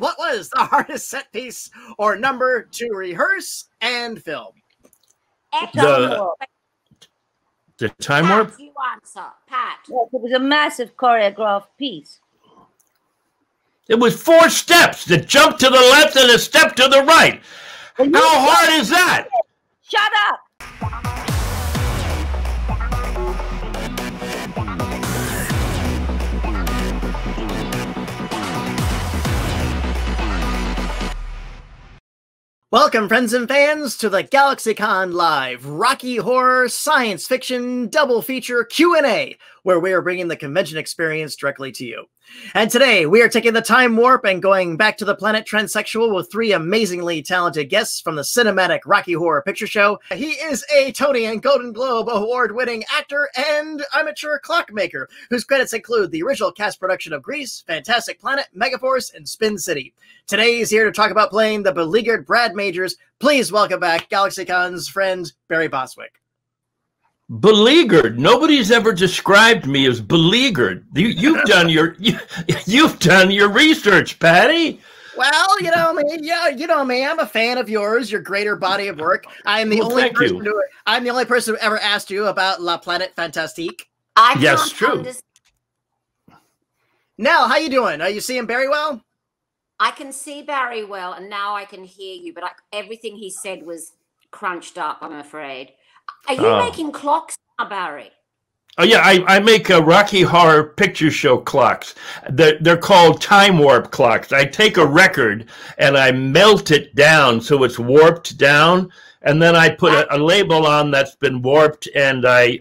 what was the hardest set piece or number to rehearse and film? The time warp? You answer, Pat. Yes, it was a massive choreographed piece. It was 4 steps. The jump to the left and a step to the right. Well, how hard is that? Shut up. Welcome, friends and fans, to the GalaxyCon Live Rocky Horror Science Fiction Double Feature Q&A, where we are bringing the convention experience directly to you. And today, we are taking the time warp and going back to the planet transsexual with 3 amazingly talented guests from the cinematic Rocky Horror Picture Show. He is a Tony and Golden Globe award-winning actor and amateur clockmaker, whose credits include the original cast production of Grease, Fantastic Planet, Megaforce, and Spin City. Today, he's here to talk about playing the beleaguered Brad Majors. Please welcome back GalaxyCon's friend, Barry Bostwick. Beleaguered. Nobody's ever described me as beleaguered. You've done your you've done your research, Patty. Well, you know me. Yeah, you know me. I'm a fan of yours. Your greater body of work. I'm the only person who ever asked you about La Planète Fantastique. Yes, true. Nell, how you doing? Are you seeing Barry well? I can see Barry well, and now I can hear you. But everything he said was crunched up, I'm afraid. Are you making clocks now, Barry? Oh, yeah, I make a Rocky Horror Picture Show clocks. They're called time warp clocks. I take a record and I melt it down so it's warped down, and then I put a label on that's been warped, and I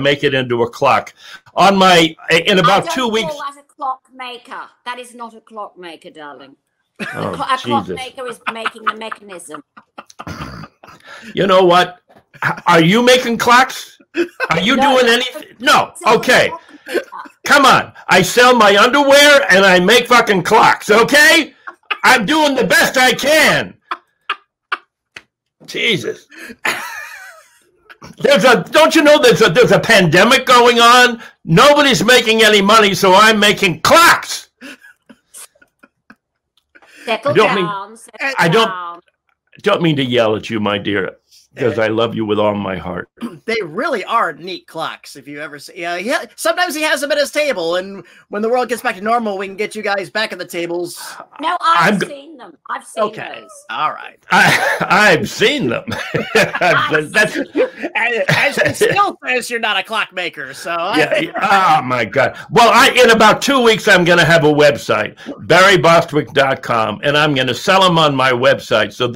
make it into a clock. In about 2 weeks. I don't call that a clockmaker. That is not a clockmaker, darling. Oh, a clockmaker is making the mechanism. You know what? Are you making clocks? Are you doing anything? No. Okay. Come on. I sell my underwear and I make fucking clocks, okay? I'm doing the best I can. Jesus. Don't you know there's a pandemic going on? Nobody's making any money, so I'm making clocks. Settle down. I don't mean to yell at you, my dear, because I love you with all my heart. They really are neat clocks, if you ever see. Yeah, sometimes he has them at his table, and when the world gets back to normal, we can get you guys back at the tables. No, I've seen them. I've seen those. All right. I've seen them. As he still says you're not a clockmaker, so. Oh, my God. Well, in about 2 weeks, I'm going to have a website, barrybostwick.com, and I'm going to sell them on my website. So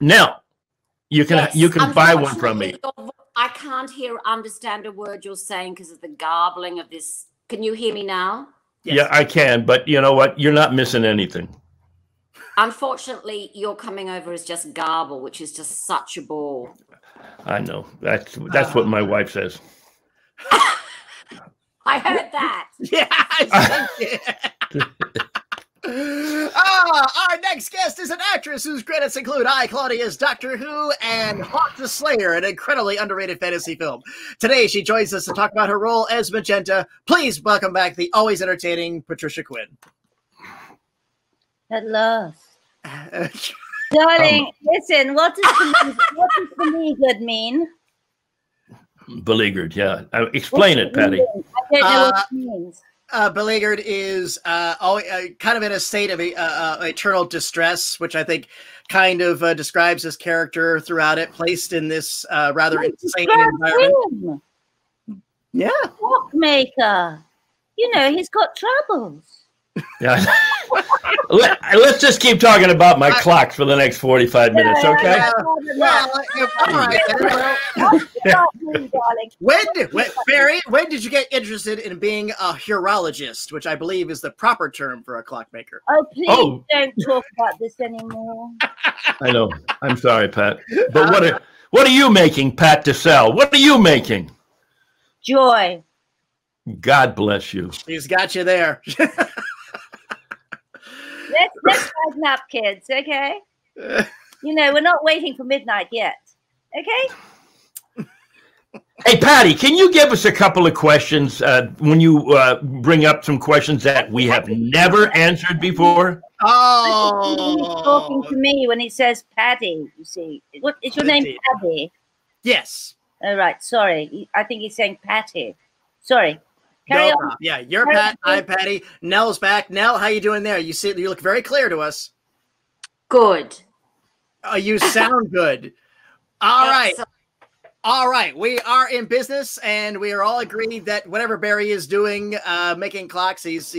now, you can buy one from me. I can't understand a word you're saying because of the garbling of this. Can you hear me now? Yes. Yeah, I can, but you know what? You're not missing anything. Unfortunately, you're coming over as just garble, which is just such a bore. I know. That's what my wife says. I heard that. Yeah. Our next guest is an actress whose credits include I, Claudia's Doctor Who and Hawk the Slayer, an incredibly underrated fantasy film. Today, she joins us to talk about her role as Magenta. Please welcome back the always entertaining Patricia Quinn. At last. Darling, listen, what does beleaguered mean? Beleaguered, yeah. Explain it, Patty. I don't know what it means. Beleaguered is kind of in a state of eternal distress, which I think kind of describes his character throughout it, placed in this rather insane environment. Yeah. Clockmaker. You know, he's got troubles. Yeah. Let's just keep talking about my clocks for the next 45 minutes, okay? Barry, when did you get interested in being a horologist, which I believe is the proper term for a clockmaker? Oh, please don't talk about this anymore. I know. I'm sorry, Pat. But what are you making, Pat, to sell? What are you making? Joy. God bless you. She's got you there. Let's tighten up, kids, okay? You know, we're not waiting for midnight yet, okay? Hey, Patty, can you give us a couple of questions when you bring up some questions that we have never answered before? Oh, He's talking to me when he says Paddy, you see. What is your name, Paddy? Yes. All right, sorry. I think he's saying Patty. Sorry. Carry on. Yeah, you're Pat. I'm Patty. Nell's back. Nell, how you doing there? You look very clear to us. Good. You sound good. All right. Excellent. All right, we are in business, and we are all agreed that whatever Barry is doing, making clocks, he's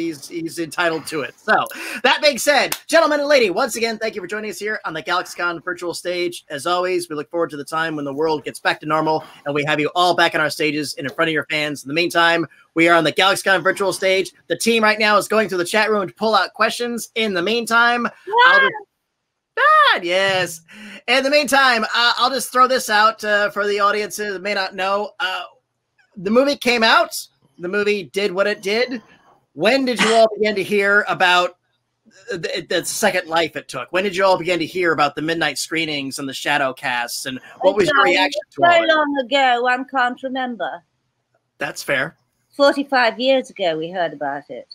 entitled to it. So, that being said, gentlemen and lady, once again, thank you for joining us here on the GalaxyCon virtual stage. As always, we look forward to the time when the world gets back to normal, and we have you all back on our stages and in front of your fans. In the meantime, we are on the GalaxyCon virtual stage. The team right now is going through the chat room to pull out questions. In the meantime, yes. In the meantime, I'll just throw this out for the audience that may not know. The movie came out. The movie did what it did. When did you all begin to hear about the second life it took? When did you all begin to hear about the midnight screenings and the shadow casts? And what was your reaction to all so long ago, one can't remember. That's fair. 45 years ago, we heard about it.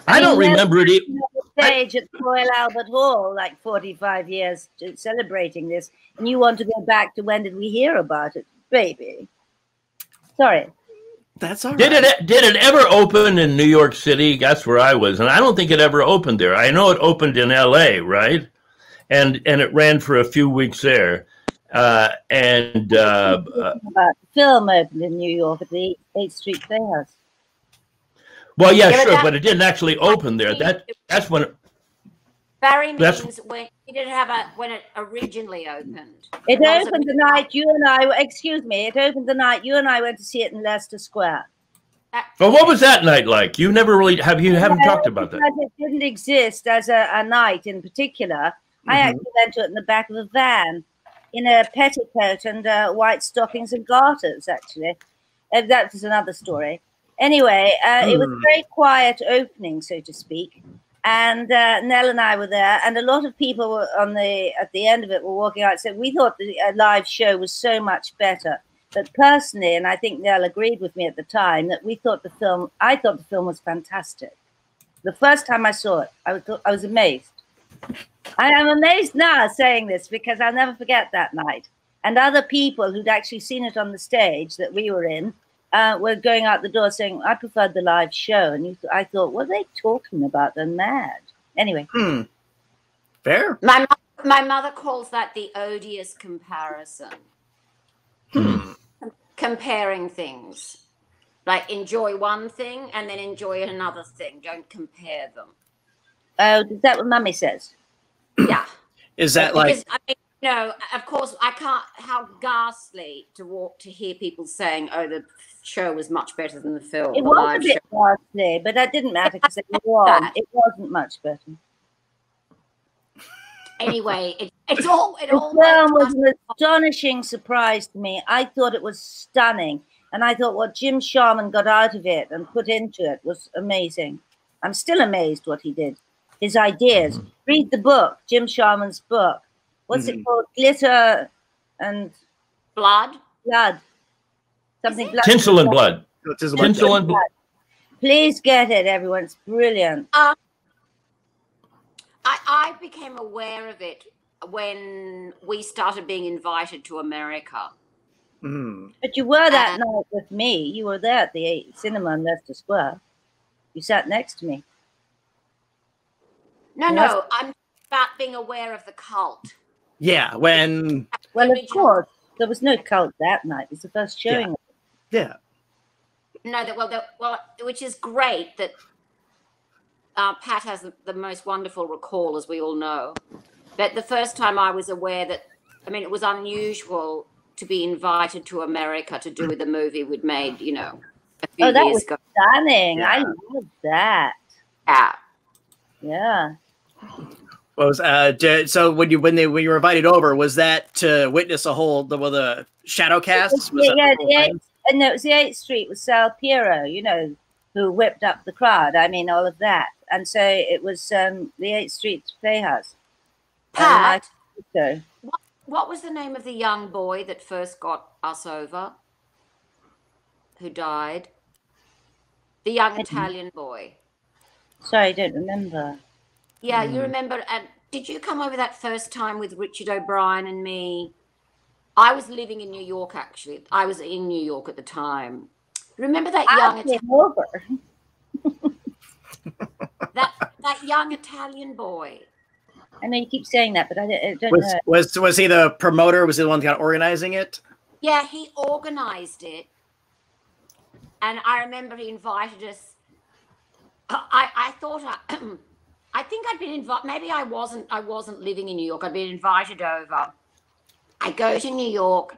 I don't remember it. Stage at Royal Albert Hall, like 45 years celebrating this, and you want to go back to when did we hear about it, baby? Sorry. That's all right. Did it ever open in New York City? That's where I was, and I don't think it ever opened there. I know it opened in L.A., right? And it ran for a few weeks there. About the film opened in New York at the 8th Street Playhouse. Well, yeah, sure, but it didn't actually open there. That's when. Barry means when it didn't have when it originally opened. It opened the night you and I. Excuse me. It opened the night you and I went to see it in Leicester Square. Well, what was that night like? You never really haven't talked about that. It didn't exist as a night in particular. I actually went to it in the back of a van, in a petticoat and white stockings and garters. Actually, that was another story. Anyway, it was a very quiet opening, so to speak. And Nell and I were there, and a lot of people were at the end of it were walking out and said, we thought the live show was so much better. But personally, and I think Nell agreed with me at the time, that I thought the film was fantastic. The first time I saw it, I was amazed. I am amazed now saying this because I'll never forget that night. And other people who'd actually seen it on the stage that we were in, were going out the door saying, I preferred the live show. And I thought, what are they talking about? They're mad. Anyway. Fair. My mother calls that the odious comparison. Comparing things. Like enjoy one thing and then enjoy another thing. Don't compare them. Oh, is that what Mummy says? Yeah. Is that because, I mean, no, of course, I can't. How ghastly to hear people saying, "Oh, the show was much better than the film." It was a bit ghastly, but that didn't matter because it wasn't much better. Anyway, it all. The film was an astonishing surprise to me. I thought it was stunning, and I thought what Jim Sharman got out of it and put into it was amazing. I'm still amazed what he did. His ideas. Read the book, Jim Sharman's book. What's it called? Glitter and blood. Something. Blood. Tinsel and blood. Tinsel and blood. Please get it, everyone. It's brilliant. I became aware of it when we started being invited to America. But you were that night with me. You were there at the cinema in Leicester Square. You sat next to me. No, I'm about being aware of the cult. Yeah, when... Well, of course. There was no cult that night. It was the first showing. Yeah. No, which is great that Pat has the most wonderful recall, as we all know. But the first time I was aware that, I mean, it was unusual to be invited to America to do with the movie we'd made, a few years ago. Stunning. Yeah. I love that. Yeah. So when you were invited over, was that to witness the shadow cast? It was the 8th Street with Sal Piero, who whipped up the crowd. I mean, all of that. And so it was the 8th Street Playhouse. Pat, what was the name of the young boy that first got us over, who died. The young Italian boy. Sorry, I don't remember. Yeah, you remember. And did you come over that first time with Richard O'Brien and me? I was living in New York, actually. I was in New York at the time. Remember that young that young Italian boy? I know you keep saying that, but I don't know. Was he the promoter? Was he the one kind of organizing it? Yeah, he organized it. And I remember he invited us. I thought I think I'd been invited. Maybe I wasn't living in New York. I'd been invited over. I go to New York,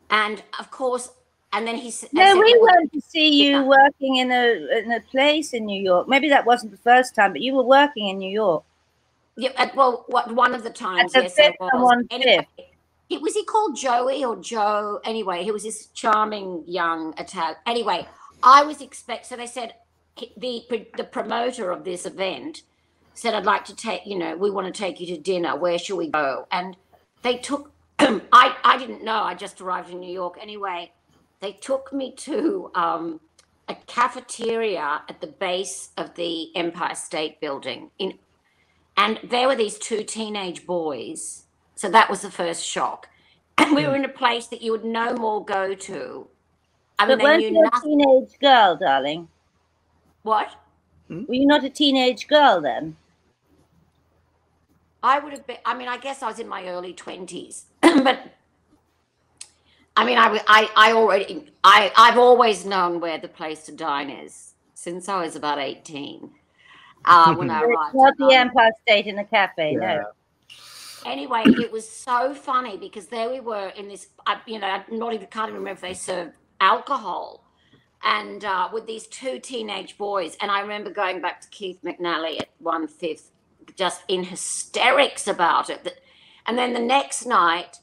and of course, and then he said, "No, we went to see you working in a place in New York. Maybe that wasn't the first time, but you were working in New York." Yeah, well, one of the times, yes, I was. Anyway, was he called Joey or Joe? Anyway, he was this charming young Italian. Anyway, I was so they said the promoter of this event said, "I'd like to take, we want to take you to dinner. Where shall we go?" And they took. I didn't know. I just arrived in New York. Anyway, they took me to a cafeteria at the base of the Empire State Building. And there were these two teenage boys. So that was the first shock. And we were in a place that you would no more go to. But weren't you a teenage girl, darling? What? Were you not a teenage girl then? I would have been, I guess I was in my early 20s. But I've always known where the place to dine is since I was about 18. When I arrived. Not the Empire State in a cafe, no. Anyway, it was so funny because there we were in this, can't even remember if they served alcohol, and with these two teenage boys. And I remember going back to Keith McNally at 1/5, just in hysterics about it. And then the next night,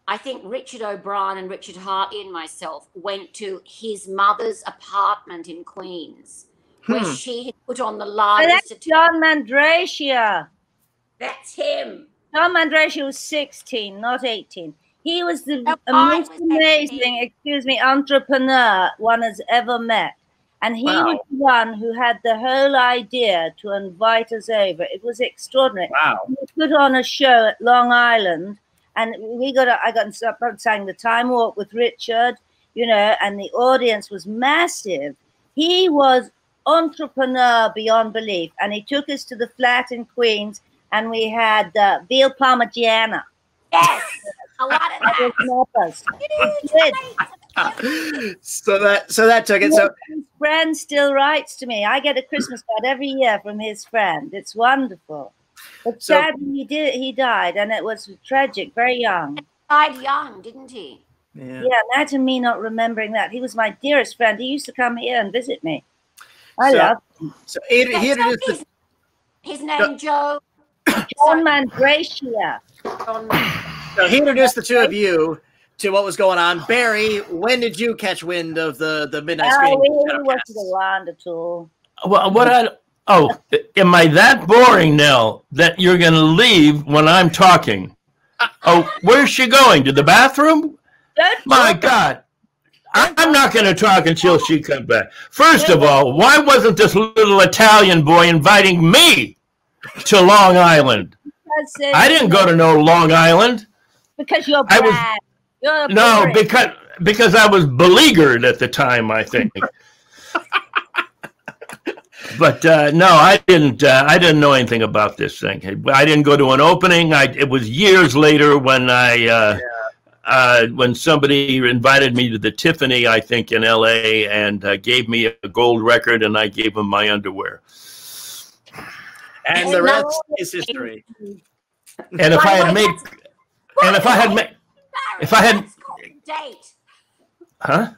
I think Richard O'Brien and Richard Hartley and myself went to his mother's apartment in Queens, where she had put on the largest. That's John Mandracia. That's him. John Mandracia was 16, not 18. He was the most amazing, entrepreneur one has ever met. And he was the one who had the whole idea to invite us over. It was extraordinary. Wow. He put on a show at Long Island, and I got up sang the Time Walk with Richard, and the audience was massive. He was entrepreneur beyond belief, and he took us to the flat in Queens, and we had veal parmigiana. Yes, a lot of that. So that took it. So his friend still writes to me. I get a Christmas card every year from his friend. It's wonderful. But sadly, he died, and it was tragic. Very young. He died young, didn't he? Yeah. Imagine me not remembering that. He was my dearest friend. He used to come here and visit me. I love him. So his name Joe. John Mandracia. So he introduced the two of you to what was going on. Barry, when did you catch wind of the midnight screening? We wasn't around at all. Well, am I that boring, Nell, that you're going to leave when I'm talking? Oh, where's she going? To the bathroom? My God. I'm not going to talk until she comes back. First of all, why wasn't this little Italian boy inviting me to Long Island? I didn't go to no Long Island. Because you're bad. No, because I was beleaguered at the time, I think. But no, I didn't know anything about this thing. I didn't go to an opening. It was years later when when somebody invited me to the Tiffany, I think, in L.A. and gave me a gold record, and I gave them my underwear. And the rest is history. And if I had made, date. Huh?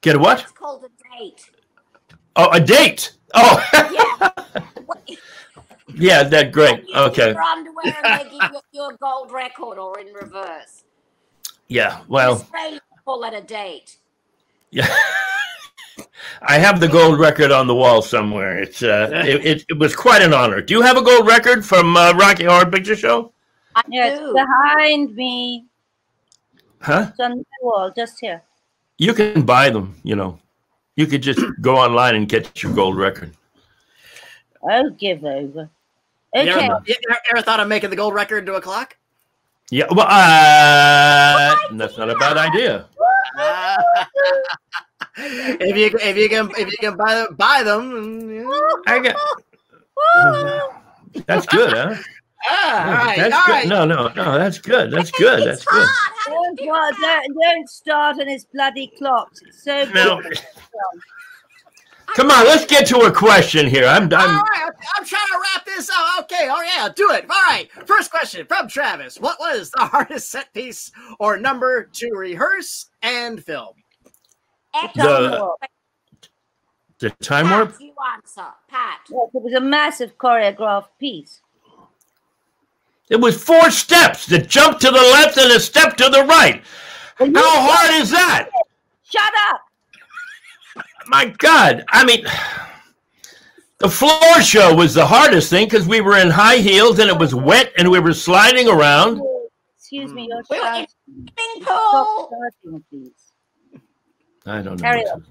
Get a what? It's called a date. Oh, a date. Oh. Yeah. Yeah, that's great. Okay. Your underwear and they give you a gold record, or in reverse. Yeah, well. Australia call it a date. Yeah. I have the gold record on the wall somewhere. It's it was quite an honor. Do you have a gold record from Rocky Horror Picture Show? I do. It's behind me. Huh? It's on the wall, just here. You can buy them, you know. You could just go online and get your gold record. Oh, give over. Okay. You ever thought of making the gold record into a clock? Yeah, well, that's not a bad idea. If you can buy them, yeah. I got. That's good, huh? All right, That's all good. right. No, that's good. That's good. That's good. Don't start on his bloody clocks. It's so No. good. Come on, let's get to a question here. I'm All right, I'm trying to wrap this up. Okay, oh yeah, do it. All right, first question from Travis. What was the hardest set piece or number to rehearse and film? The time warp. Pat, you answer, Pat. Yes, it was a massive choreographed piece. It was 4 steps: the jump to the left and a step to the right. Well, How hard is that? Shut up! My God, I mean, the floor show was the hardest thing because we were in high heels and it was wet and we were sliding around. Excuse me, your We're child. in swimming pool. Starting, please. I don't know. Carry on.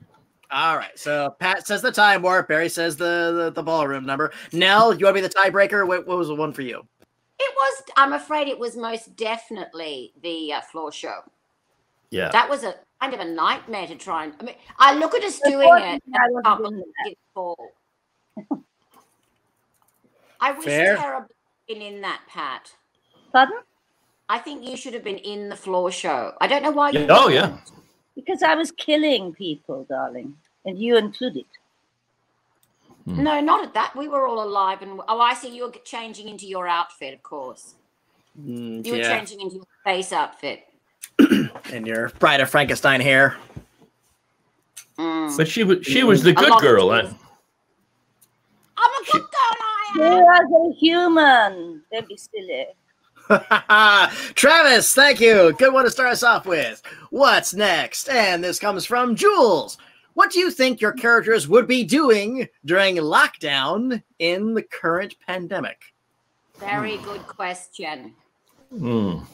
All right, so Pat says the time warp. Barry says the ballroom number. Nell, you want to be the tiebreaker? What was the one for you? It was, I'm afraid it was most definitely the floor show. Yeah. That was a kind of a nightmare to try and, I mean, I look at us doing it and I can't believe it fall. I wish Fair. terribly been in that, Pat. Pardon? I think you should have been in the floor show. I don't know why you Oh, didn't. yeah. Because I was killing people, darling, and you included. No, not at that. We were all alive and I see you're changing into your outfit, of course. You were Yeah, changing into your face outfit. and your Bride of Frankenstein hair. But she was the A good lot of girl. tears. I'm a good girl, I You am. are a human. Don't be silly. Travis, thank you. Good one to start us off with. What's next? And this comes from Jules. What do you think your characters would be doing during lockdown in the current pandemic? Very good question. Mm.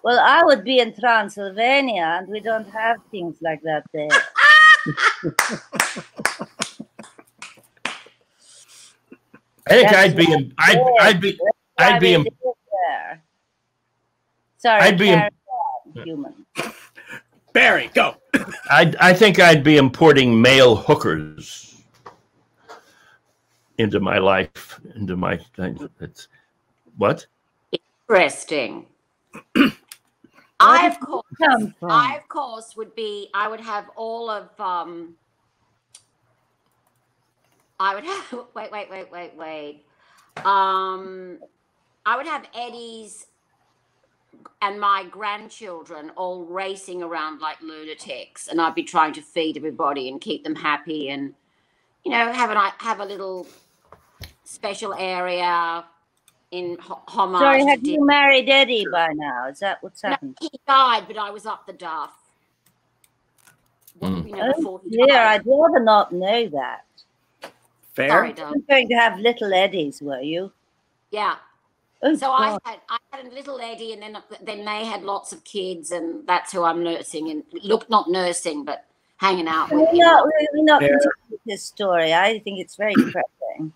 Well, I would be in Transylvania, and we don't have things like that there. I think I'd be there. Sorry, I'd be carry on, human. Barry, go. I think I'd be importing male hookers into my life, into my thing. It's what? Interesting. Where Of did course, you come from? I of course would be. I would have all of. I would have. Wait. I would have Eddie's and my grandchildren all racing around like lunatics, and I'd be trying to feed everybody and keep them happy, and have a little special area in homage. Sorry, have to you married Eddie by now? Is that what's No, happened? he died, but I was up the duff. Before he Yeah, died. I'd rather not know that. Fair. Sorry, You darling. were going to have little Eddies, were you? Yeah. Oh, So God. I had a little Eddie, and then they had lots of kids, and that's who I'm nursing and not nursing, but hanging out with. We're not Fair. continuing with this story. I think it's very depressing.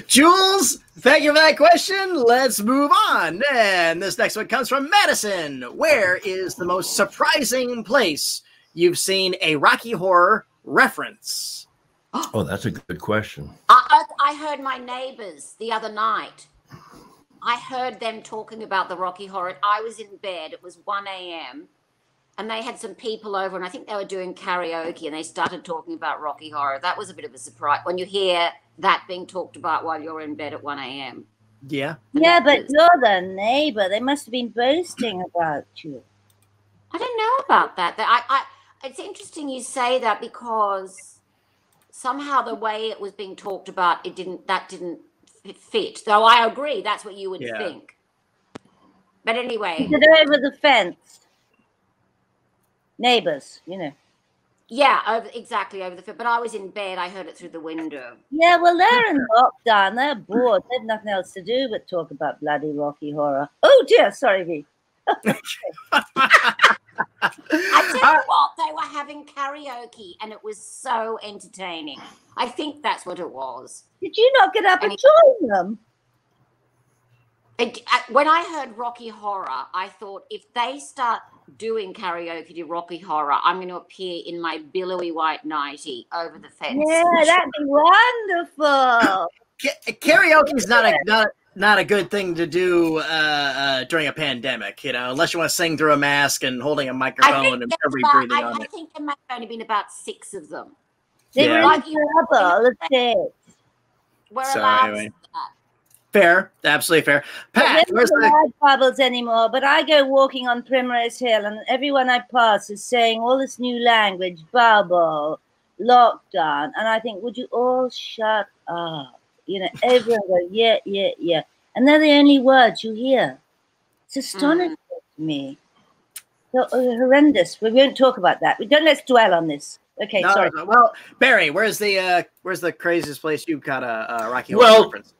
Jules, thank you for that question. Let's move on. And this next one comes from Madison. Where is the most surprising place you've seen a Rocky Horror reference? Oh, that's a good question. I heard my neighbors the other night. I heard them talking about the Rocky Horror. I was in bed. It was 1 a.m. And they had some people over, and I think they were doing karaoke, and they started talking about Rocky Horror. That was a bit of a surprise when you hear that being talked about while you're in bed at 1 a.m. Yeah. Yeah, but you're the neighbor. They must have been boasting about you. I don't know about that. It's interesting you say that, because somehow the way it was being talked about, it didn't fit. Though I agree, that's what you would Yeah. think. But anyway, Is it over the fence? Neighbors, yeah, exactly over the fence. But I was in bed. I heard it through the window. Yeah, well, they're in lockdown. They're bored. They've nothing else to do but talk about bloody Rocky Horror. Oh, dear. Sorry, V. I tell you what, they were having karaoke and it was so entertaining. I think that's what it was. Did you not get up and join them? When I heard Rocky Horror, I thought if they start doing karaoke to Rocky Horror, I'm going to appear in my billowy white nighty over the fence. Yeah, that'd be wonderful. Karaoke is not a good thing to do during a pandemic, you know, unless you want to sing through a mask and holding a microphone and breathing on it. I think there might have only been about 6 of them. They were in trouble, We're allowed anyway. Fair, absolutely fair. Pat, where's the bubbles anymore? But I go walking on Primrose Hill, and everyone I pass is saying all this new language: bubble, lockdown, and I think, would you all shut up? You know, everyone goes, yeah, yeah, yeah, and they're the only words you hear. It's astonishing to me. So horrendous. We won't talk about that. Let's dwell on this. Okay, sorry. No. Well, Barry, where's the craziest place you've got a Rocky Horror reference?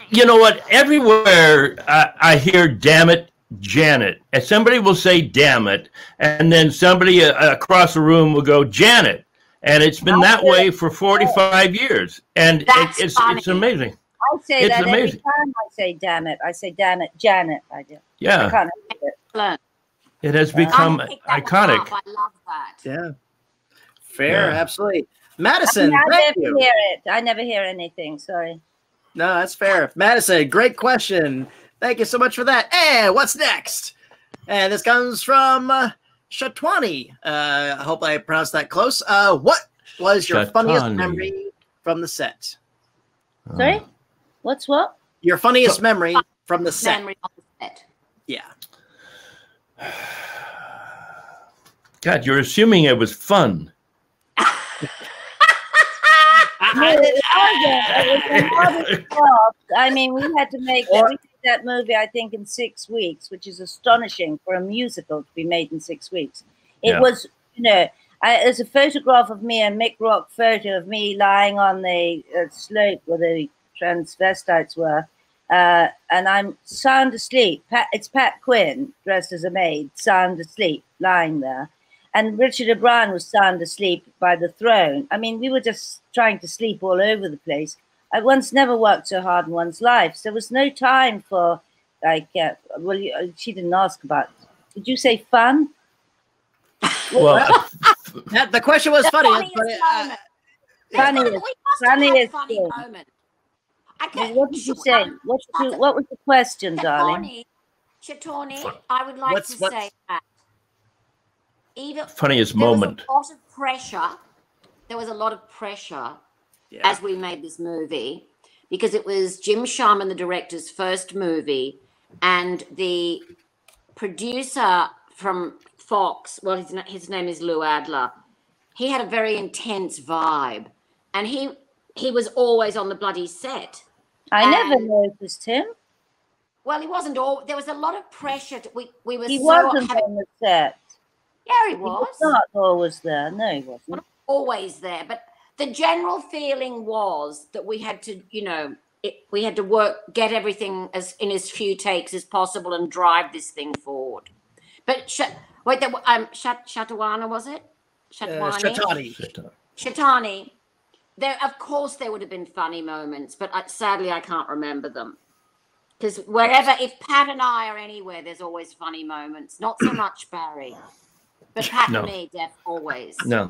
You know what? Everywhere I hear "damn it, Janet," and somebody will say "damn it," and then somebody across the room will go "Janet," and it's been that way for 45 years, and it's amazing. I say that every time I say "damn it." I say "damn it, Janet." I do. Yeah. I can't help it. It has become iconic. I love that. Yeah. Fair, absolutely. Madison, I never hear it. I never hear anything. Sorry. No, that's fair. Madison, great question. Thank you so much for that. And what's next? And this comes from Shatawni. I hope I pronounced that close. What was your funniest memory from the set? Sorry? What's what? Your funniest memory from the set. Memory on the set. Yeah. God, you're assuming it was fun. I mean, we had to make that movie, I think, in 6 weeks, which is astonishing for a musical to be made in 6 weeks. It was, you know, there's a photograph of me, a Mick Rock photo of me lying on the slope where the transvestites were, and I'm sound asleep. It's Pat Quinn, dressed as a maid, sound asleep, lying there. And Richard O'Brien was sound asleep by the throne. I mean, we were just trying to sleep all over the place. One's never worked so hard in one's life. So there was no time for, like, she didn't ask about, did you say fun? Well, the question was funny. Funniest moment. What did you say? What was the question, darling? Shatawni, I would like to say that. Funniest moment. There was a lot of pressure as we made this movie because it was Jim Sharman, the director's first movie, and the producer from Fox, well, his name is Lou Adler. He had a very intense vibe, and he was always on the bloody set. I never noticed him. Well, he wasn't all. There was a lot of pressure. We were. He wasn't on the set. Yeah, he was. He was not always there. No, he wasn't. Not always there, but the general feeling was that we had to, you know, we had to get everything in as few takes as possible and drive this thing forward. But Shatawni, was it? Shatawni. Of course, there would have been funny moments, but sadly, I can't remember them. Because if Pat and I are anywhere, there's always funny moments. Not so much Barry. But Pat and me, always. No.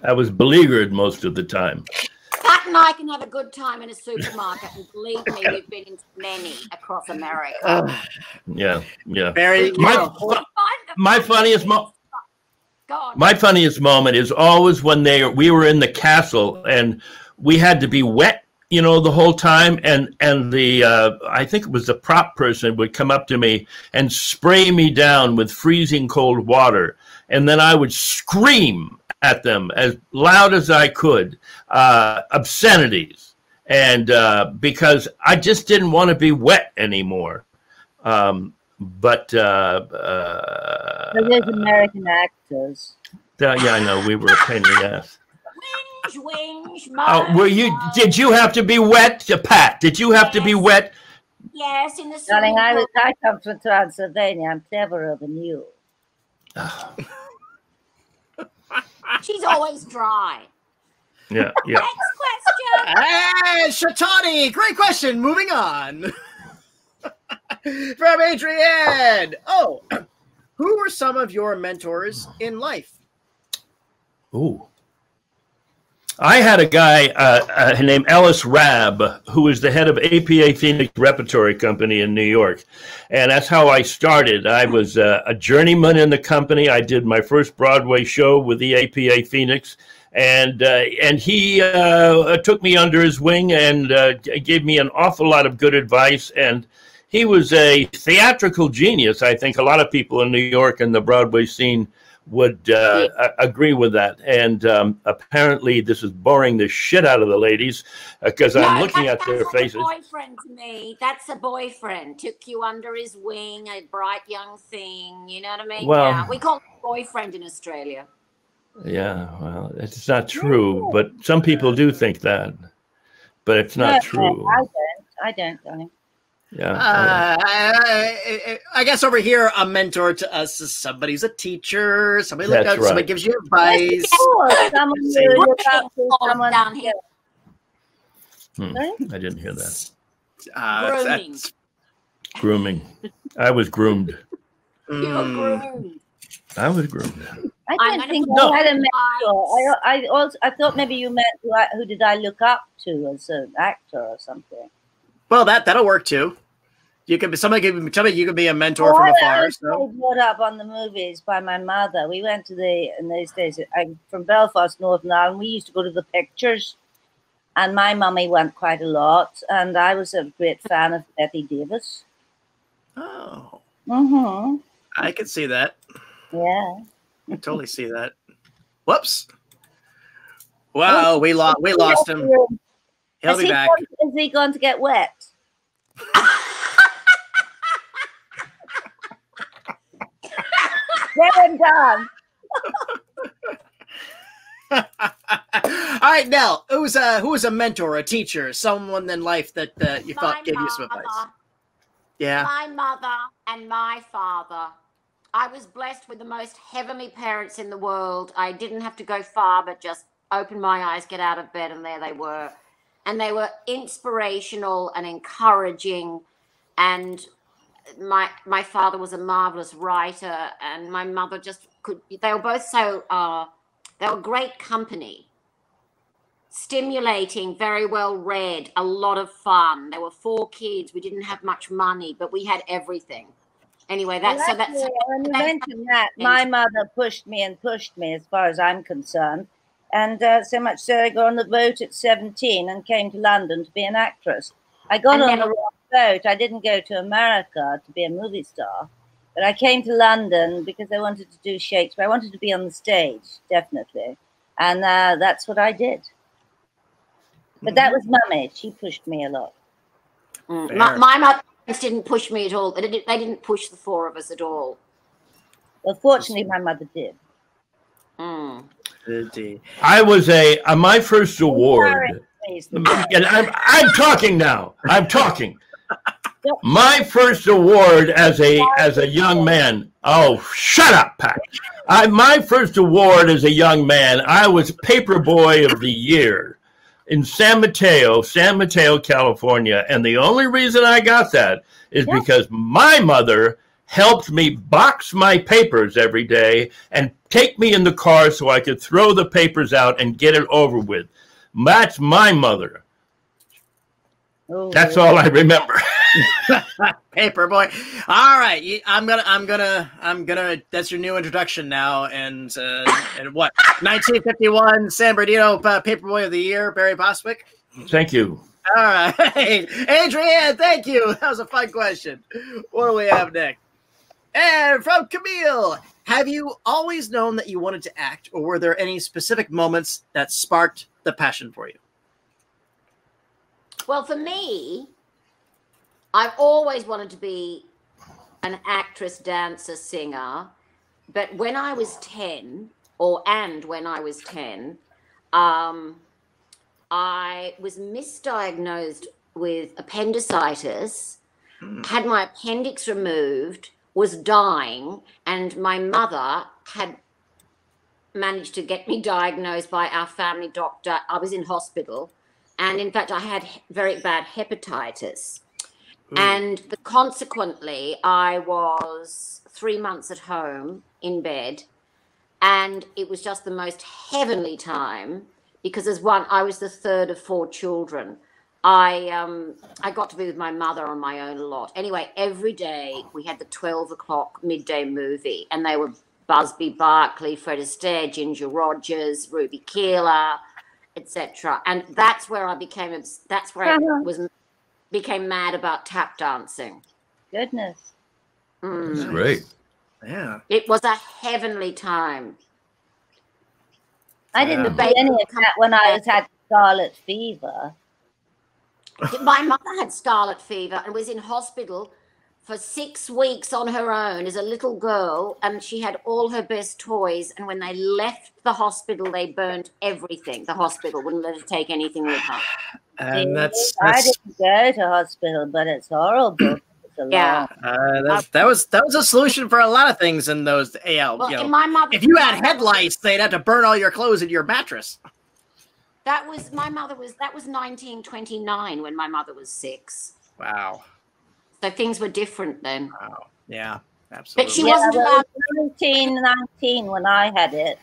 I was beleaguered most of the time. Pat and I can have a good time in a supermarket, and believe me, we've been into many across America. Yeah. Barry, my funniest moment is always when we were in the castle and we had to be wet, you know, the whole time, and the I think it was the prop person would come up to me and spray me down with freezing cold water, and then I would scream at them as loud as I could, obscenities, and because I just didn't want to be wet anymore. But those American actors. Yeah, I know, we were a pain in the ass. Whinge, Did you have to be wet, Pat? Did you have to be wet? Yes, in the Darling, swimming pool. I come from Transylvania. I'm cleverer than you. She's always dry. Yeah. Next question. Hey, Shatawni, great question. Moving on. From Adrienne. Oh, who were some of your mentors in life? Ooh. I had a guy named Ellis Rabb, who was the head of APA Phoenix Repertory Company in New York. And that's how I started. I was a journeyman in the company. I did my first Broadway show with the APA Phoenix. And he took me under his wing and gave me an awful lot of good advice. And he was a theatrical genius. I think a lot of people in New York and the Broadway scene would agree with that. And apparently this is boring the shit out of the ladies because I'm looking at their faces. That's a boyfriend to me. That's a boyfriend. Took you under his wing, a bright young thing. You know what I mean? Well, yeah. We call it boyfriend in Australia. Yeah, well, it's not true, but some people do think that. But it's not true. I don't, darling. Yeah. I guess over here, a mentor to us is somebody's a teacher. Somebody look out. Right. Somebody gives you advice. Someone down here. I didn't hear that. Grooming. Grooming. I was groomed. You were groomed. I was groomed. I don't think I had a mentor. I thought maybe you meant who did I look up to as an actor or something. Well, that'll work too. You could be somebody. You could be a mentor from afar. I was brought up on the movies by my mother. We went to in those days. I'm from Belfast, Northern Ireland. We used to go to the pictures, and my mummy went quite a lot. And I was a great fan of Betty Davis. Oh. Mm-hmm. I could see that. Yeah. I totally see that. Whoops. Wow, we lost him. He'll be back. Is he going to get wet? Get him done. All right, Nell. Who was a mentor, a teacher, someone in life that you thought gave you some advice? Yeah. My mother and my father. I was blessed with the most heavenly parents in the world. I didn't have to go far, but just open my eyes, get out of bed, and there they were. And they were inspirational and encouraging. And my father was a marvelous writer, and my mother just could. They were both so. They were great company. Stimulating, very well read, a lot of fun. There were 4 kids. We didn't have much money, but we had everything. Anyway, that's when you mentioned that, my mother pushed me as far as I'm concerned. And so much so I got on the boat at 17 and came to London to be an actress. I got on the wrong boat. I didn't go to America to be a movie star, but I came to London because I wanted to do Shakespeare. I wanted to be on the stage, definitely. And that's what I did. But that was Mummy. She pushed me a lot. My mother didn't push me at all. They didn't push the 4 of us at all. Well, fortunately, my mother did. I was my first award. And I'm talking now. I'm talking. My first award as a young man. Oh, shut up, Pat. My first award as a young man, I was Paper Boy of the Year in San Mateo, California. And the only reason I got that is because my mother helped me box my papers every day and take me in the car so I could throw the papers out and get it over with. That's my mother. Oh, that's all I remember. Paper Boy. All right, I'm gonna. That's your new introduction now. And what? 1951 San Bernardino Paper Boy of the Year, Barry Bostwick. Thank you. All right, Adrienne. Thank you. That was a fun question. What do we have next? And from Camille, have you always known that you wanted to act, or were there any specific moments that sparked the passion for you? Well, for me, I've always wanted to be an actress, dancer, singer. But when I was 10, I was misdiagnosed with appendicitis. had my appendix removed, was dying, and my mother had managed to get me diagnosed by our family doctor. I was in hospital, and in fact I had very bad hepatitis. And consequently I was 3 months at home in bed, and it was just the most heavenly time, because I was the third of 4 children. I got to be with my mother on my own a lot. Anyway, every day we had the 12 o'clock midday movie, and they were Busby Berkeley, Fred Astaire, Ginger Rogers, Ruby Keeler, etc. And that's where I became became mad about tap dancing. Goodness. That's great. Yeah. It was a heavenly time. I didn't do any of that when I had scarlet fever. My mother had scarlet fever and was in hospital for 6 weeks on her own as a little girl, and she had all her best toys, and when they left the hospital they burned everything. The hospital wouldn't let her take anything with her. And I didn't go to hospital, but it's horrible. That was a solution for a lot of things in those. Well, my mother, if you had head lice, they'd have to burn all your clothes in your mattress. That was 1929 when my mother was 6. Wow. So things were different then. Wow. Yeah, absolutely. But she wasn't allowed. 1919 when I had it.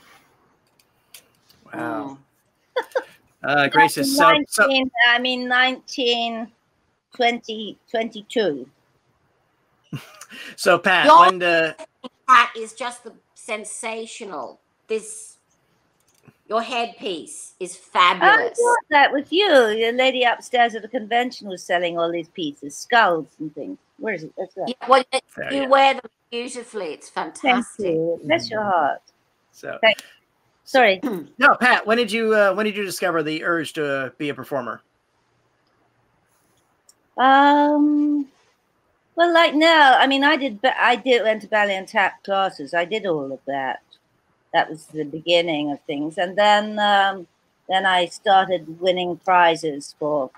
Wow. Gracious. 1922. So Pat, Pat is just sensational. Your headpiece is fabulous. I thought that was you. The lady upstairs at the convention was selling all these pieces, skulls and things. Where is it? That's that. Yeah, well, you wear them beautifully. It's fantastic. Thank you. Bless your heart. So, sorry. No, Pat. When did you discover the urge to be a performer? Well, like now, I mean, I went to ballet and tap classes. I did all of that. That was the beginning of things, and then I started winning prizes for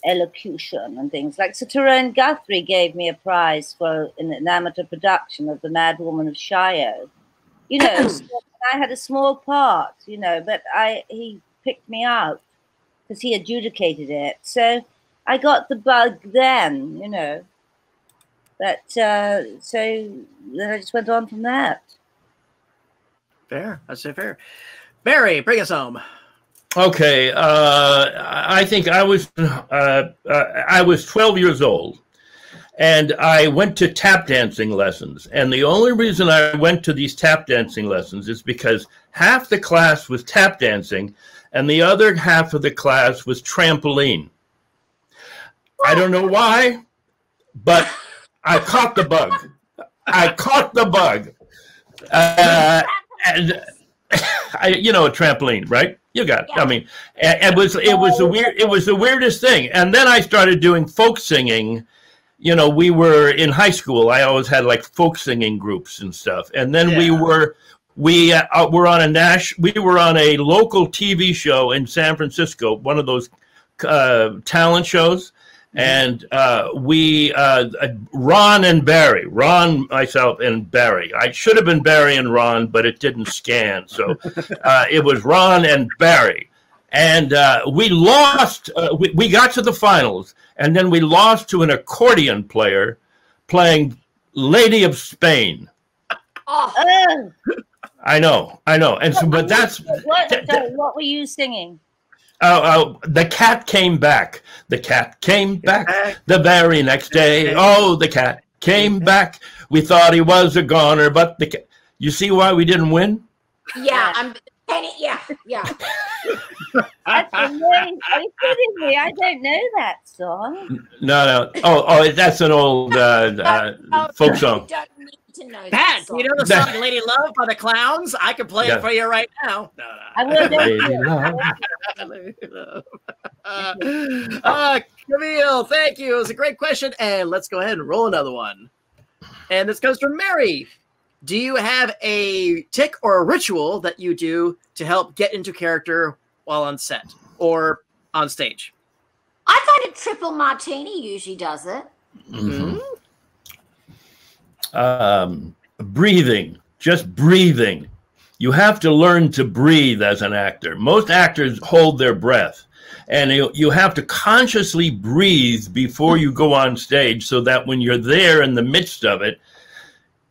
elocution and things. Like Sir Tyrone Guthrie gave me a prize for an amateur production of The Mad Woman of Shio. You know, I had a small part. You know, but he picked me out because he adjudicated it. So I got the bug then. You know, but so then I just went on from that. Fair. I'd say fair. Barry, bring us home. Okay. I think I was 12 years old, and I went to tap dancing lessons. And the only reason I went to these tap dancing lessons is because half the class was tap dancing, and the other half of the class was trampoline. I don't know why, but I caught the bug. And a trampoline, right? You got it. Yeah. I mean, it was the weirdest thing. And then I started doing folk singing. You know, we were in high school. I always had like folk singing groups and stuff. And then we were on a local TV show in San Francisco, one of those talent shows. And Ron and Barry, myself, and Barry. I should have been Barry and Ron, but it didn't scan. So it was Ron and Barry. And we lost. We got to the finals, and then we lost to an accordion player playing Lady of Spain. Oh. I know. And so, but that's... What were you singing? The cat came back. The cat came back the very next day. Oh, the cat came back. We thought he was a goner, but the cat... You see why we didn't win? Yeah, yeah. That's amazing. Are you kidding me? I don't know that song. No. Oh, that's an old folk song. You don't need to know Pat, that song. you know the song "Lady Love" by the Clowns? I can play it for you right now. No. I will. Lady Love. Camille, thank you. It was a great question, and let's go ahead and roll another one. And this comes from Mary. Do you have a tick or a ritual that you do to help get into character while on set or on stage? I find a triple martini usually does it. Mm-hmm. breathing, just breathing. You have to learn to breathe as an actor. Most actors hold their breath, and you have to consciously breathe before you go on stage so that when you're there in the midst of it,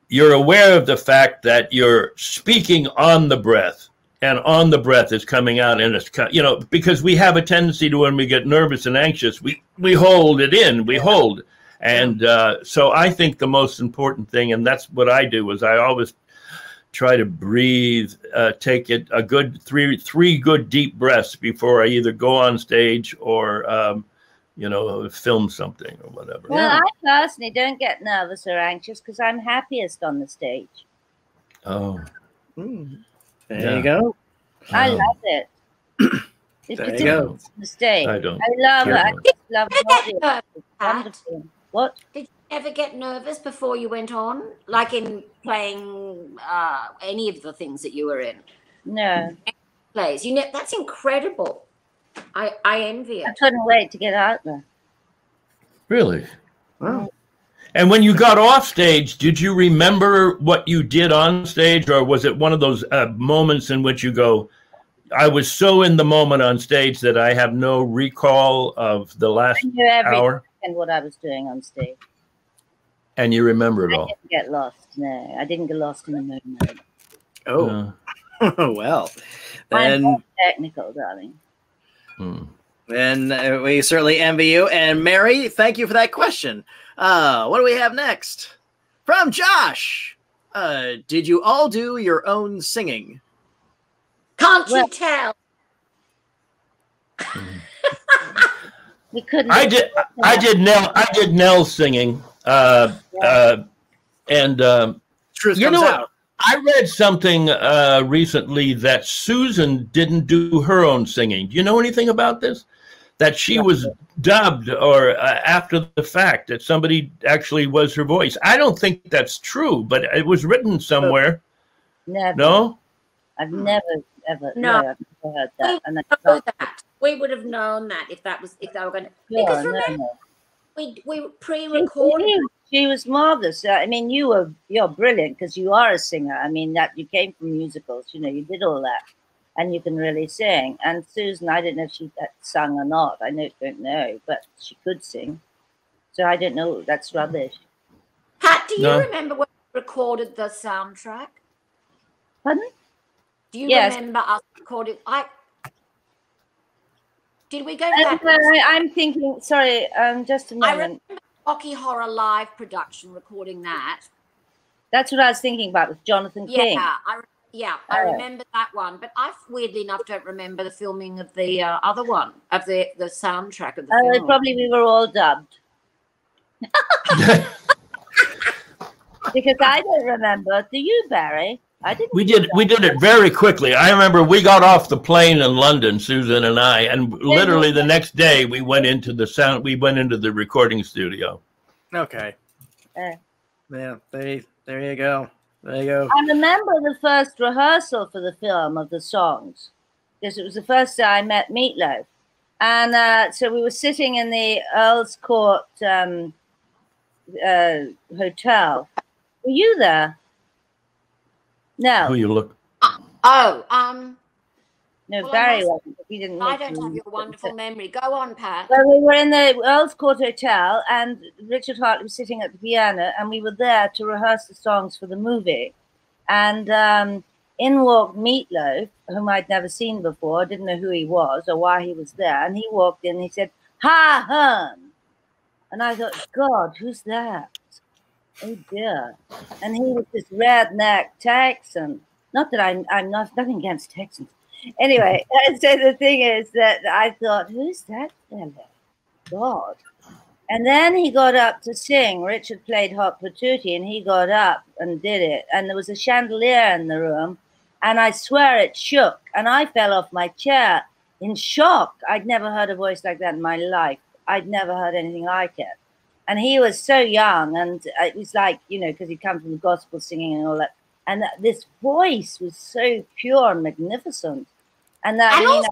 you're aware of the fact that you're speaking on the breath, and on the breath is coming out, and it's, you know, because we have a tendency to, when we get nervous and anxious, we hold it in, we hold. And so I think the most important thing, and that's what I do, is I always try to breathe, take it a good three good deep breaths before I either go on stage or, you know, film something or whatever. Well, I personally don't get nervous or anxious because I'm happiest on the stage. Oh. There you go. I love it. It's There you go. on the stage. I don't. I love it. I just love the audience. It's Pat? wonderful. What? Did you ever get nervous before you went on, like in playing any of the things that you were in? No. Plays. That's incredible. I envy I it. couldn't wait to get out there. Really? Wow. And when you got off stage, did you remember what you did on stage, or was it one of those moments in which you go, I was so in the moment on stage that I have no recall of the last I knew every hour? second what I was doing on stage. And you remember it I all? didn't get lost. No, I didn't get lost in the moment. Oh, well, I'm then, not technical, darling. then we certainly envy you. And Mary, thank you for that question. What do we have next? From Josh. Did you all do your own singing? Can't you tell? We couldn't. I did Nell singing. Truth you comes know what? out. I read something recently that Susan didn't do her own singing. Do you know anything about this? That she was dubbed or after the fact, that somebody actually was her voice. I don't think that's true, but it was written somewhere. Never. No? I've never, ever, No. I've never heard that. And I Know that. We would have known that if they were going to. Because remember, we pre-recorded. She was marvelous. I mean, you're brilliant because you are a singer. I mean, that you came from musicals. You know, you did all that, and you can really sing. And Susan, I didn't know if she sung or not. I don't know, but she could sing. So I don't know. That's rubbish. Pat, do you remember when we recorded the soundtrack? Pardon? Do you remember us recording? Did we go back? I'm thinking. Sorry, just a moment. I remember Rocky Horror Live production recording that. That's what I was thinking about with Jonathan King. I remember that one, but I weirdly enough don't remember the filming of the other one, of the soundtrack of the film. Probably we were all dubbed. Because I don't remember. Do you, Barry? I didn't. We did it very quickly. I remember we got off the plane in London, Susan and I, and literally the next day we went into the recording studio. Okay. Yeah, there you go. There you go. I remember the first rehearsal for the film of the songs, because it was the first time I met Meatloaf. And so we were sitting in the Earl's Court hotel. Were you there? No. Who you look? No, Barry wasn't. He didn't. I don't have your wonderful memory. Go on, Pat. Well, we were in the Earl's Court Hotel, and Richard Hartley was sitting at the piano, and we were there to rehearse the songs for the movie. And in walked Meatloaf, whom I'd never seen before, didn't know who he was or why he was there. And he walked in and he said, "Hi, hun." And I thought, God, who's that? Oh dear. And he was this redneck Texan. Not that I'm nothing against Texans. Anyway, so the thing is that I thought, who's that fellow? God. And then he got up to sing. Richard played Hot Patootie, and he got up and did it. And there was a chandelier in the room, and I swear it shook, and I fell off my chair in shock. I'd never heard a voice like that in my life. I'd never heard anything like it. And he was so young, and it was like, you know, because he'd come from gospel singing and all that. And this voice was so pure and magnificent. And that,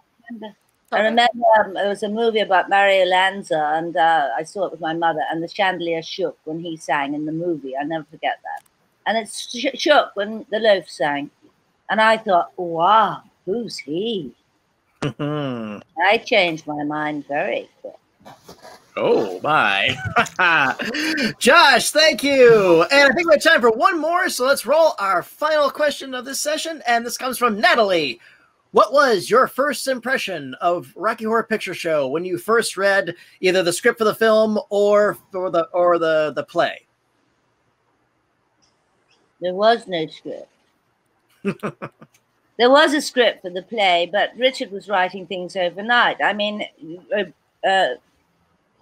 I remember there was a movie about Mario Lanza, and I saw it with my mother, and the chandelier shook when he sang in the movie. I'll never forget that. And it shook when the loaf sang. And I thought, wow, who's he? I changed my mind very quick. Oh, my. Josh, thank you. And I think we have time for one more, so let's roll our final question of this session. And this comes from Natalie. What was your first impression of Rocky Horror Picture Show when you first read either the script for the film or for the play? There was no script. There was a script for the play, but Richard was writing things overnight. I mean,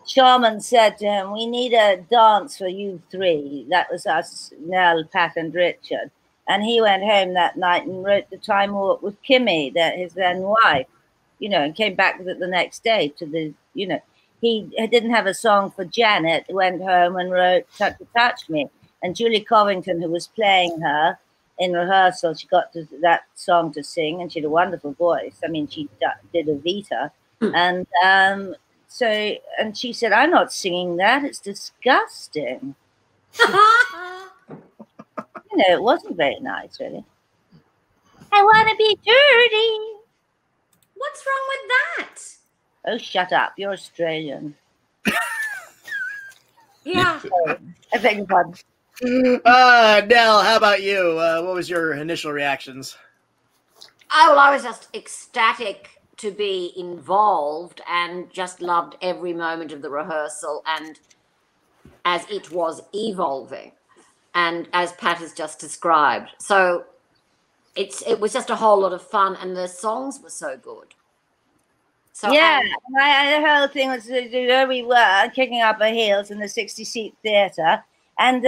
Sharman said to him, "We need a dance for you three." That was us, Nell, Pat, and Richard. And he went home that night and wrote the time warp with Kimmy, his then wife, and came back with it the next day to the, he didn't have a song for Janet, went home and wrote Touch Me. And Julie Covington, who was playing her in rehearsal, she got that song to sing, and she had a wonderful voice. I mean, she did Evita. And and she said, "I'm not singing that. It's disgusting." It wasn't very nice, really. I want to be dirty. What's wrong with that? Oh, shut up. You're Australian. Yeah. I beg your pardon. Nell, how about you? What was your initial reactions? Oh, well, I was just ecstatic to be involved and just loved every moment of the rehearsal and as it was evolving. And as Pat has just described. So it was just a whole lot of fun, and the songs were so good. So yeah, the whole thing was, there we were, kicking up our heels in the 60-seat theatre. And,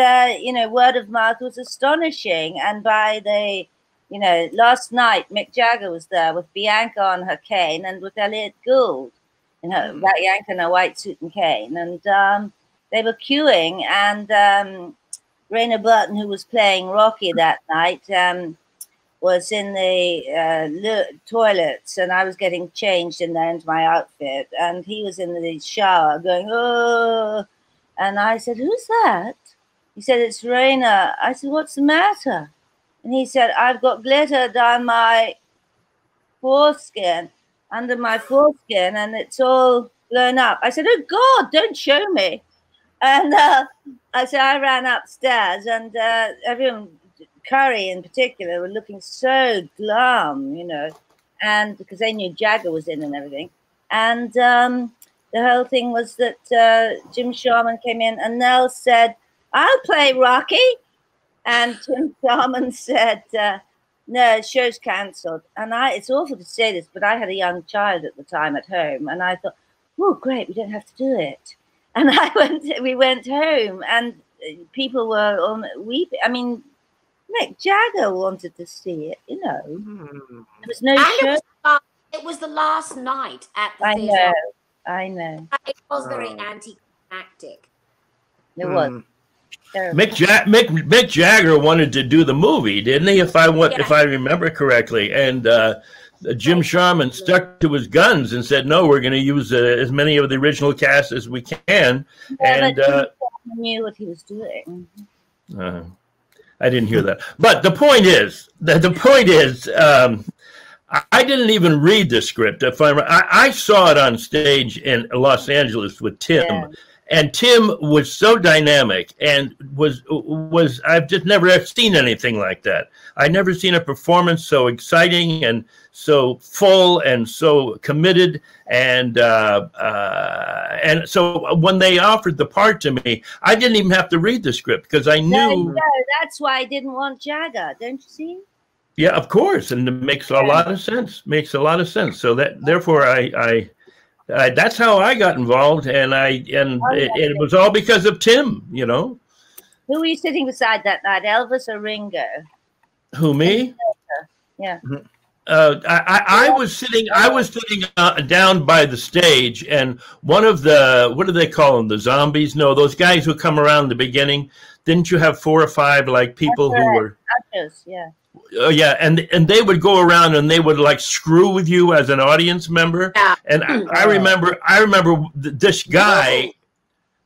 word of mouth was astonishing. And by the, last night, Mick Jagger was there with Bianca on her cane and with Elliot Gould in her, Bianca in a white suit and cane. And they were queuing, and Raina Burton, who was playing Rocky that night, was in the toilets, and I was getting changed in there into my outfit, and he was in the shower going, "Oh," and I said, "Who's that?" He said, "It's Raina." I said, "What's the matter?" And he said, "I've got glitter down my foreskin, under my foreskin, and it's all blown up." I said, "Oh God, don't show me." And I ran upstairs, and everyone, Curry in particular, were looking so glum, and because they knew Jagger was in and everything. And the whole thing was that Jim Sharman came in, and Nell said, "I'll play Rocky." And Jim Sharman said, "No, show's cancelled." And it's awful to say this, but I had a young child at the time at home, and I thought, "Oh, great, we don't have to do it." And we went home, and people were weeping. I mean, Mick Jagger wanted to see it, There was no show. It was the last night at the theatre. I know. It was very anticlimactic. It was. Mick Jagger wanted to do the movie, didn't he? If I remember correctly, and Jim Sharman stuck to his guns and said, "No, we're going to use as many of the original cast as we can." Yeah, and Sharman knew what he was doing. I didn't hear that, but the point is, I didn't even read the script. I saw it on stage in Los Angeles with Tim. Yeah. And Tim was so dynamic and was I've just never seen anything like that. I'd never seen a performance so exciting and so full and so committed. And so when they offered the part to me, I didn't even have to read the script because I knew. No, that's why I didn't want Jagger. Don't you see? Yeah, of course. And it makes a lot of sense. So therefore I that's how I got involved, and it was all because of Tim, Who were you sitting beside that night, Elvis or Ringo? Who, me? Yeah. I was sitting down by the stage, and one of the, what do they call them, the zombies? No, those guys who come around the beginning. Didn't you have 4 or 5 people who were? ushers, yeah. Yeah, and they would go around and they would like screw with you as an audience member. Yeah. And I remember this guy,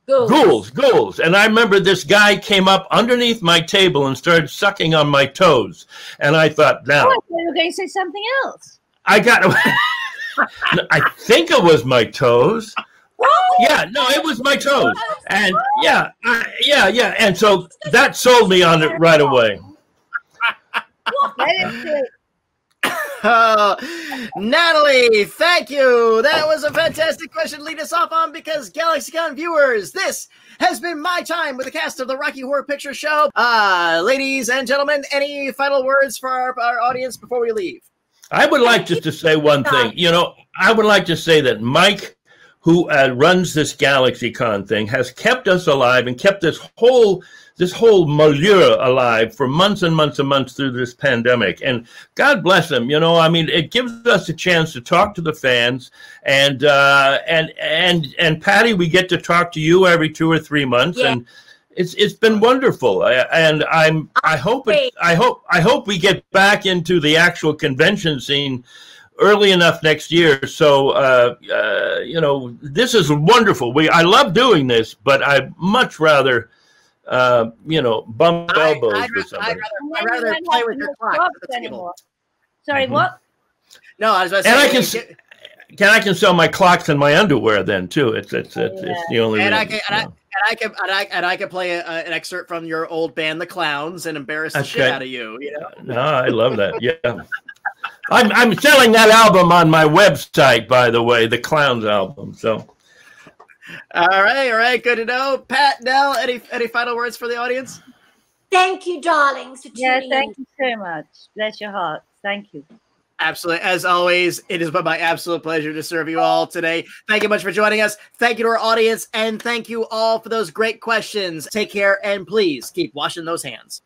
Ghouls. And I remember this guy came up underneath my table and started sucking on my toes. And I thought, now. Oh, I thought you were going to say something else. I think it was my toes. Yeah, no, it was my toes. And yeah. And so that sold me on it right away. Natalie, thank you. That was a fantastic question to lead us off on, because GalaxyCon viewers, this has been my time with the cast of the Rocky Horror Picture Show. Ladies and gentlemen, any final words for our audience before we leave? I would like just to say one thing. You know, I would like to say that Mike, who runs this GalaxyCon thing, has kept us alive and kept this whole milieu alive for months and months and months through this pandemic. And God bless him. You know, I mean, it gives us a chance to talk to the fans. And Patty, we get to talk to you every 2 or 3 months, and it's been wonderful. I hope we get back into the actual convention scene early enough next year. So, you know, this is wonderful. I love doing this, but I'd much rather, you know, bump elbows with somebody. I'd rather play with your clock at the table. Sorry, what? No, I was about to say. I can sell my clocks and my underwear then too. It's the only reason. I can play an excerpt from your old band, The Clowns, and embarrass the shit out of you. You know? No, I love that. Yeah. I'm selling that album on my website, by the way, the Clowns album. So, all right, good to know. Pat, Nell, any final words for the audience? Thank you, darlings, for tuning in. Thank you so much. Bless your hearts. Thank you. Absolutely. As always, it is my absolute pleasure to serve you all today. Thank you much for joining us. Thank you to our audience, and thank you all for those great questions. Take care, and please keep washing those hands.